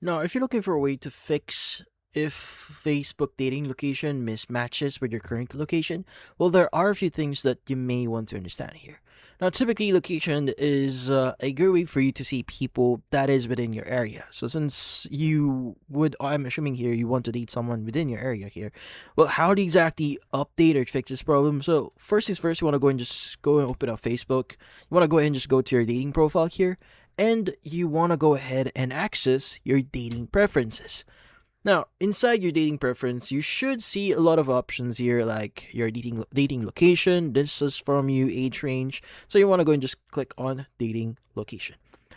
Now, if you're looking for a way to fix if Facebook dating location mismatches with your current location, well, there are a few things that you may want to understand here. Now, typically, location is a good way for you to see people that is within your area. So, since I'm assuming here you want to date someone within your area here. Well, how do you exactly update or fix this problem? So, first things first, you want to go and just go and open up Facebook. You want to go ahead and just go to your dating profile here and you want to go ahead and access your dating preferences. Now, inside your dating preference, you should see a lot of options here like your dating location, distance from you, age range. So you want to go and just click on dating location.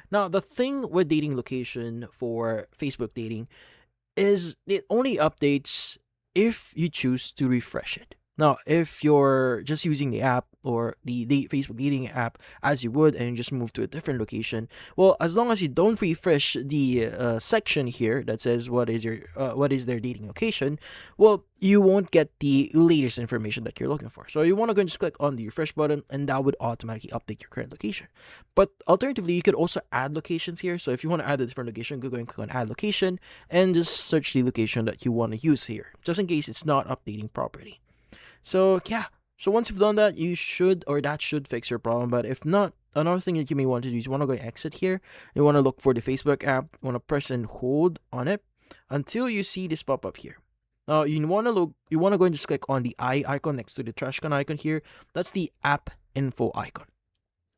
Now, the thing with dating location for Facebook dating is it only updates if you choose to refresh it. Now, if you're just using the app or the Facebook dating app as you would and you just move to a different location, well, as long as you don't refresh the section here that says what is their dating location, well, you won't get the latest information that you're looking for. So you want to go and just click on the refresh button, and that would automatically update your current location. But alternatively, you could also add locations here. So if you want to add a different location, go and click on add location and just search the location that you want to use here, just in case it's not updating properly. So yeah, so once you've done that, that should fix your problem. But if not, another thing that you may want to do is you want to go exit here. You want to look for the Facebook app. You want to press and hold on it until you see this pop up here. Now you want to look. You want to go and just click on the eye icon next to the trash can icon here. That's the app info icon.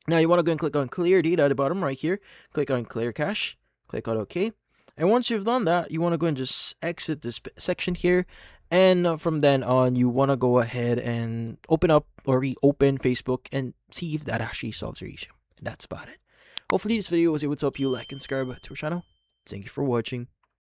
Now you want to go and click on clear data at the bottom right here. Click on clear cache. Click on OK. And once you've done that, you want to go and just exit this section here. And from then on, you want to go ahead and open up or reopen Facebook and see if that actually solves your issue. And that's about it. Hopefully this video was able to help you like and subscribe to our channel. Thank you for watching.